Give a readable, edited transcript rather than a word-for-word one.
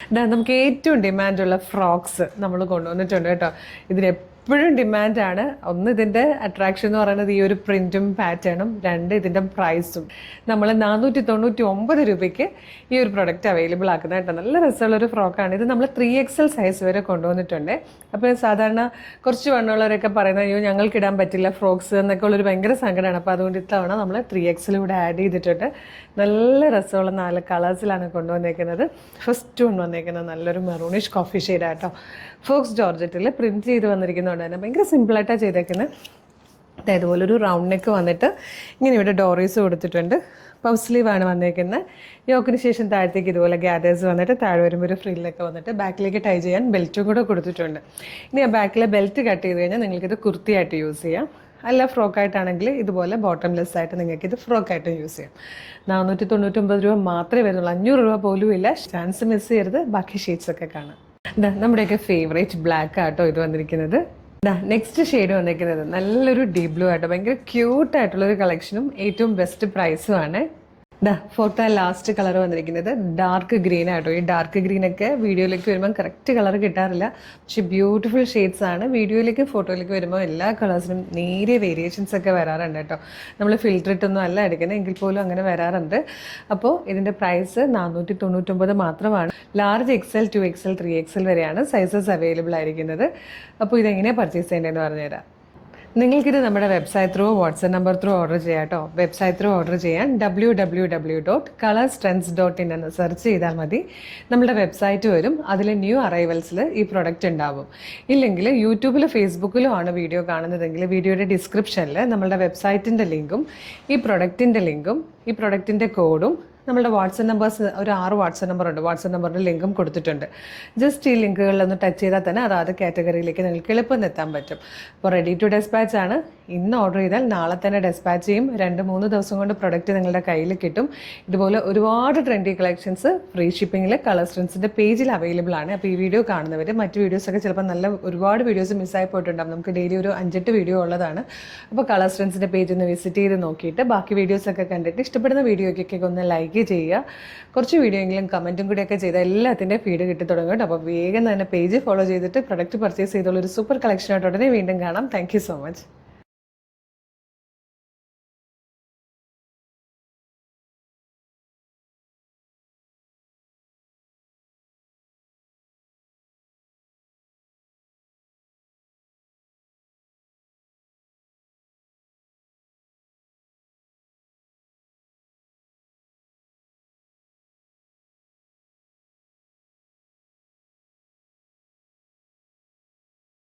നമുക്ക് ഏറ്റവും ഡിമാൻഡുള്ള ഫ്രോക്സ് നമ്മൾ കൊണ്ടുവന്നിട്ടുണ്ട് കേട്ടോ. ഇതിനെപ്പോഴും ഡിമാൻഡാണ്. ഒന്ന്, ഇതിൻ്റെ അട്രാക്ഷൻ എന്ന് പറയുന്നത് ഈ ഒരു പ്രിൻറ്റും പാറ്റേണും. രണ്ട്, ഇതിൻ്റെ പ്രൈസും. നമ്മൾ 499 രൂപയ്ക്ക് ഈ ഒരു പ്രൊഡക്റ്റ് അവൈലബിൾ ആക്കുന്നത് കേട്ടോ. നല്ല രസമുള്ളൊരു ഫ്രോക്കാണ് ഇത്. നമ്മൾ 3XL സൈസ് വരെ കൊണ്ടുവന്നിട്ടുണ്ട്. അപ്പോൾ സാധാരണ കുറച്ച് വണ്ണമുള്ളവരൊക്കെ പറയുന്നത് അയ്യോ ഞങ്ങൾക്കിടാൻ പറ്റില്ല ഫ്രോക്സ് എന്നൊക്കെ ഉള്ളൊരു ഭയങ്കര സങ്കടമാണ്. അപ്പോൾ അതുകൊണ്ട് ഇത്തവണ നമ്മൾ 3XL കൂടെ ആഡ് ചെയ്തിട്ടുണ്ട്. നല്ല രസമുള്ള 4 കളേഴ്സിലാണ് കൊണ്ടുവന്നേക്കുന്നത്. ഫസ്റ്റ് വന്നേക്കുന്നത് നല്ലൊരു മെറൂണിഷ് കോഫി ഷെയ്ഡാട്ടോ. ഫോക്സ് ജോർജറ്റിൽ പ്രിൻറ്റ് ചെയ്ത് വന്നിരിക്കുന്നതുകൊണ്ട് തന്നെ ഭയങ്കര സിമ്പിളായിട്ടാണ് ചെയ്തേക്കുന്നത്. ഇതുപോലെ ഒരു റൗണ്ട് നെക്ക് വന്നിട്ട് ഇങ്ങനെ ഇവിടെ ഡോറീസ് കൊടുത്തിട്ടുണ്ട്. പഫ് സ്ലീവാണ് വന്നേക്കുന്നത്. യോക്കിന് ശേഷം താഴത്തേക്ക് ഇതുപോലെ ഗ്യാദേഴ്സ് വന്നിട്ട് താഴെ വരുമ്പോൾ ഒരു ഫ്രില്ലൊക്കെ വന്നിട്ട് ബാക്കിലേക്ക് ടൈ ചെയ്യാൻ ബെൽറ്റും കൂടെ കൊടുത്തിട്ടുണ്ട്. ഇനി ആ ബാക്കിലെ ബെൽറ്റ് കട്ട് ചെയ്ത് കഴിഞ്ഞാൽ നിങ്ങൾക്കിത് കുർത്തിയായിട്ട് യൂസ് ചെയ്യാം. അല്ല ഫ്രോക്കായിട്ടാണെങ്കിൽ ഇതുപോലെ ബോട്ടംലെസ് ആയിട്ട് നിങ്ങൾക്കിത് ഫ്രോക്കായിട്ട് യൂസ് ചെയ്യാം. 499 രൂപ മാത്രമേ വരുന്നുള്ളൂ. 500 രൂപ പോലും ഇല്ല. ചാൻസ് മിസ് ചെയ്യരുത്. ബാക്കി ഷെയ്ഡ്സൊക്കെ കാണാം. നമ്മുടെയൊക്കെ ഫേവറേറ്റ് ബ്ലാക്ക് ആട്ടോ ഇത് വന്നിരിക്കുന്നത്. നെക്സ്റ്റ് ഷെയ്ഡ് വന്നിരിക്കുന്നത് നല്ലൊരു ഡീപ് ബ്ലൂ ആട്ടോ. ഭയങ്കര ക്യൂട്ടായിട്ടുള്ളൊരു കളക്ഷനും ഏറ്റവും ബെസ്റ്റ് പ്രൈസുമാണ്. ഫോർത്ത് ആൻഡ് ലാസ്റ്റ് കളർ വന്നിരിക്കുന്നത് ഡാർക്ക് ഗ്രീൻ ആട്ടോ. ഈ ഡാർക്ക് ഗ്രീനൊക്കെ വീഡിയോയിലേക്ക് വരുമ്പോൾ കറക്റ്റ് കളർ കിട്ടാറില്ല. പക്ഷേ ബ്യൂട്ടിഫുൾ ഷെയ്ഡ്സ് ആണ്. വീഡിയോയിലേക്ക് ഫോട്ടോയിലേക്ക് വരുമ്പോൾ എല്ലാ കളേഴ്സിനും നേരിയ വേരിയേഷൻസ് ഒക്കെ വരാറുണ്ട് കേട്ടോ. നമ്മൾ ഫിൽറ്റർ ഇട്ടൊന്നും അല്ല എടുക്കുന്നത്, എങ്കിൽ പോലും അങ്ങനെ വരാറുണ്ട്. അപ്പോൾ ഇതിൻ്റെ പ്രൈസ് 499 മാത്രമാണ്. ലാർജ് XL, 2XL, 3XL വരെയാണ് സൈസസ് അവൈലബിൾ ആയിരിക്കുന്നത്. അപ്പോൾ ഇതെങ്ങനെയാണ് പർച്ചേസ് ചെയ്യേണ്ടതെന്ന് പറഞ്ഞുതരാം. നിങ്ങൾക്കിത് നമ്മുടെ website through, WhatsApp number through order ചെയ്യാം കേട്ടോ. വെബ്സൈറ്റ് ത്രൂ ഓർഡർ ചെയ്യാൻ www.colorstrends.in എന്ന് സെർച്ച് ചെയ്താൽ മതി. നമ്മുടെ വെബ്സൈറ്റ് വരും. അതിൽ ന്യൂ അറൈവൽസിൽ ഈ പ്രൊഡക്റ്റ് ഉണ്ടാവും. ഇല്ലെങ്കിൽ യൂട്യൂബിലും ഫേസ്ബുക്കിലും ആണ് വീഡിയോ കാണുന്നതെങ്കിൽ വീഡിയോയുടെ ഡിസ്ക്രിപ്ഷനിൽ നമ്മളുടെ വെബ്സൈറ്റിൻ്റെ ലിങ്കും ഈ പ്രൊഡക്റ്റിൻ്റെ ലിങ്കും ഈ പ്രൊഡക്റ്റിൻ്റെ കോഡും നമ്മളുടെ വാട്സപ്പ് നമ്പേഴ്സ് ഒരു 6 വാട്സപ്പ് നമ്പറുണ്ട്. വാട്സപ്പ് നമ്പറിൻ്റെ ലിങ്കും കൊടുത്തിട്ടുണ്ട്. ജസ്റ്റ് ഈ ലിങ്കുകളിലൊന്ന് ടച്ച് ചെയ്താൽ തന്നെ അതാത് കാറ്റഗറിയിലേക്ക് നിങ്ങൾക്ക് എളുപ്പം എത്താൻ പറ്റും. അപ്പോൾ റെഡി ടു ഡെസ്പാച്ച് ആണ്. ഇന്ന് ഓർഡർ ചെയ്താൽ നാളെ തന്നെ ഡെസ്പാച്ച് ചെയ്യും. 2-3 ദിവസം കൊണ്ട് പ്രൊഡക്റ്റ് നിങ്ങളുടെ കയ്യിൽ കിട്ടും. ഇതുപോലെ ഒരുപാട് ട്രെൻഡി കളക്ഷൻസ് ഫ്രീ ഷിപ്പിങ്ങിൽ കളർസ്ട്രെൻസിൻ്റെ പേജിൽ അവൈലബിൾ ആണ്. അപ്പോൾ ഈ വീഡിയോ കാണുന്നവർ മറ്റ് വീഡിയോസൊക്കെ ചിലപ്പോൾ ഒരുപാട് വീഡിയോസ് മിസ്സായി പോയിട്ടുണ്ടാകും. നമുക്ക് ഡെയിലി ഒരു 5-8 വീഡിയോ ഉള്ളതാണ്. അപ്പോൾ കളർസ്ട്രെൻസിൻ്റെ പേജ് ഒന്ന് വിസിറ്റ് ചെയ്ത് നോക്കിയിട്ട് ബാക്കി വീഡിയോസൊക്കെ കണ്ടിട്ട് ഇഷ്ടപ്പെടുന്ന വീഡിയോയ്ക്കൊക്കെ ഒന്ന് ലൈക്ക് ചെയ്യുക. കുറച്ച് വീഡിയോ എങ്കിലും കമൻറ്റും കൂടെയൊക്കെ ചെയ്താൽ എല്ലാത്തിൻ്റെ ഫീഡ് കിട്ടി തുടങ്ങും കേട്ടോ. അപ്പോൾ വേഗം തന്നെ പേജ് ഫോളോ ചെയ്തിട്ട് പ്രൊഡക്റ്റ് പർച്ചേസ് ചെയ്തുള്ള ഒരു സൂപ്പർ കളക്ഷനായിട്ട് ഉടനെ വീണ്ടും കാണാം. Thank you so much.